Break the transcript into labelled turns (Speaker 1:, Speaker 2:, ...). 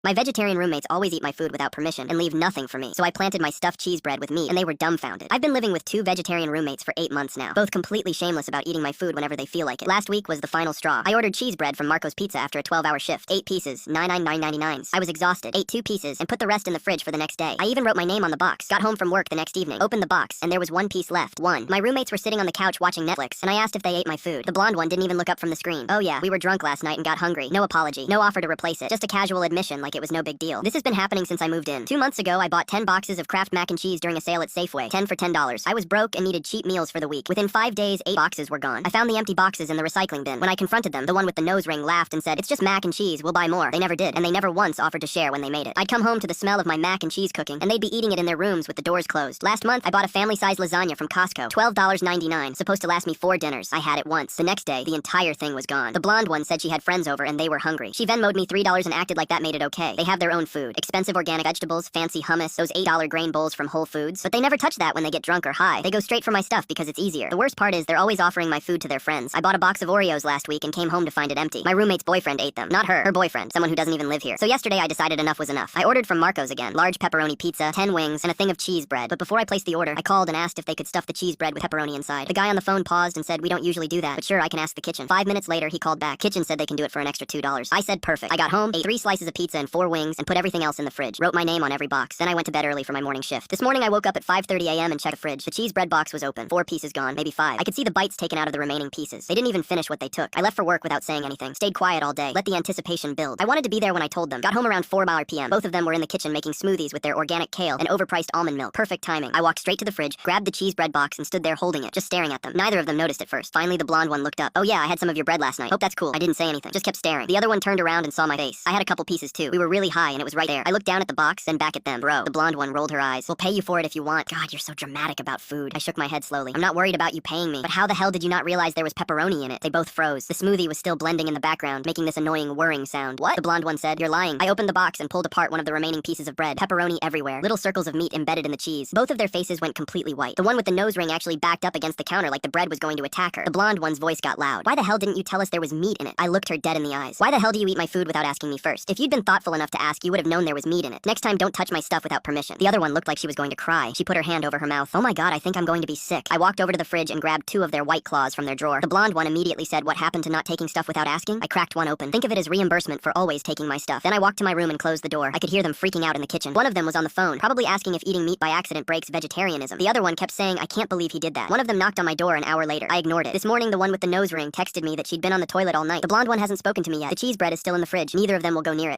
Speaker 1: My vegetarian roommates always eat my food without permission and leave nothing for me, so I planted my stuffed cheese bread with meat, and they were dumbfounded. I've been living with two vegetarian roommates for 8 months now, both completely shameless about eating my food whenever they feel like it. Last week was the final straw. I ordered cheese bread from Marco's Pizza after a 12-hour shift. 8 pieces, $9.99. I was exhausted, ate 2 pieces, and put the rest in the fridge for the next day. I even wrote my name on the box. Got home from work the next evening, opened the box, and there was 1 piece left. My roommates were sitting on the couch watching Netflix, and I asked if they ate my food. The blonde one didn't even look up from the screen. Oh yeah, we were drunk last night and got hungry. No apology, no offer to replace it, just a casual admission like it was no big deal. This has been happening since I moved in. 2 months ago, I bought 10 boxes of Kraft mac and cheese during a sale at Safeway. 10 for $10. I was broke and needed cheap meals for the week. Within 5 days, 8 boxes were gone. I found the empty boxes in the recycling bin. When I confronted them, the one with the nose ring laughed and said, "It's just mac and cheese, we'll buy more." They never did, and they never once offered to share when they made it. I'd come home to the smell of my mac and cheese cooking, and they'd be eating it in their rooms with the doors closed. Last month, I bought a family-sized lasagna from Costco. $12.99, supposed to last me 4 dinners. I had it once. The next day, the entire thing was gone. The blonde one said she had friends over and they were hungry. She Venmo'd me $3 and acted like that made it okay. They have their own food. Expensive organic vegetables, fancy hummus, those $8 grain bowls from Whole Foods. But they never touch that when they get drunk or high. They go straight for my stuff because it's easier. The worst part is they're always offering my food to their friends. I bought a box of Oreos last week and came home to find it empty. My roommate's boyfriend ate them. Not her boyfriend, someone who doesn't even live here. So yesterday I decided enough was enough. I ordered from Marco's again. Large pepperoni pizza, 10 wings, and a thing of cheese bread. But before I placed the order, I called and asked if they could stuff the cheese bread with pepperoni inside. The guy on the phone paused and said, "We don't usually do that, but sure, I can ask the kitchen." 5 minutes later, he called back. Kitchen said they can do it for an extra $2. I said perfect. I got home, ate 3 slices of pizza and 4 wings, and put everything else in the fridge. Wrote my name on every box. Then I went to bed early for my morning shift. This morning I woke up at 5:30 a.m. and checked the fridge. The cheese bread box was open. 4 pieces gone, maybe 5. I could see the bites taken out of the remaining pieces. They didn't even finish what they took. I left for work without saying anything. Stayed quiet all day. Let the anticipation build. I wanted to be there when I told them. Got home around 4 p.m. Both of them were in the kitchen making smoothies with their organic kale and overpriced almond milk. Perfect timing. I walked straight to the fridge, grabbed the cheese bread box, and stood there holding it, just staring at them. Neither of them noticed at first. Finally, the blonde one looked up. "Oh yeah, I had some of your bread last night. Hope that's cool." I didn't say anything. Just kept staring. The other one turned around and saw my face. I had a couple pieces too. We were really high and it was right there. I looked down at the box, then back at them. "Bro." The blonde one rolled her eyes. "We'll pay you for it if you want." God, you're so dramatic about food. I shook my head slowly. "I'm not worried about you paying me. But how the hell did you not realize there was pepperoni in it?" They both froze. The smoothie was still blending in the background, making this annoying whirring sound. "What?" The blonde one said. "You're lying." I opened the box and pulled apart one of the remaining pieces of bread. Pepperoni everywhere. Little circles of meat embedded in the cheese. Both of their faces went completely white. The one with the nose ring actually backed up against the counter like the bread was going to attack her. The blonde one's voice got loud. "Why the hell didn't you tell us there was meat in it?" I looked her dead in the eyes. "Why the hell do you eat my food without asking me first? If you'd been thoughtful enough to ask, you would have known there was meat in it. Next time, don't touch my stuff without permission." The other one looked like she was going to cry. She put her hand over her mouth. "Oh my God, I think I'm going to be sick." I walked over to the fridge and grabbed 2 of their White Claws from their drawer. The blonde one immediately said, "What happened to not taking stuff without asking?" I cracked one open. Think of it as reimbursement for always taking my stuff. Then I walked to my room and closed the door. I could hear them freaking out in the kitchen. One of them was on the phone, probably asking if eating meat by accident breaks vegetarianism. The other one kept saying, "I can't believe he did that." One of them knocked on my door an hour later. I ignored it. This morning, the one with the nose ring texted me that she'd been on the toilet all night. The blonde one hasn't spoken to me yet. The cheese bread is still in the fridge. Neither of them will go near it.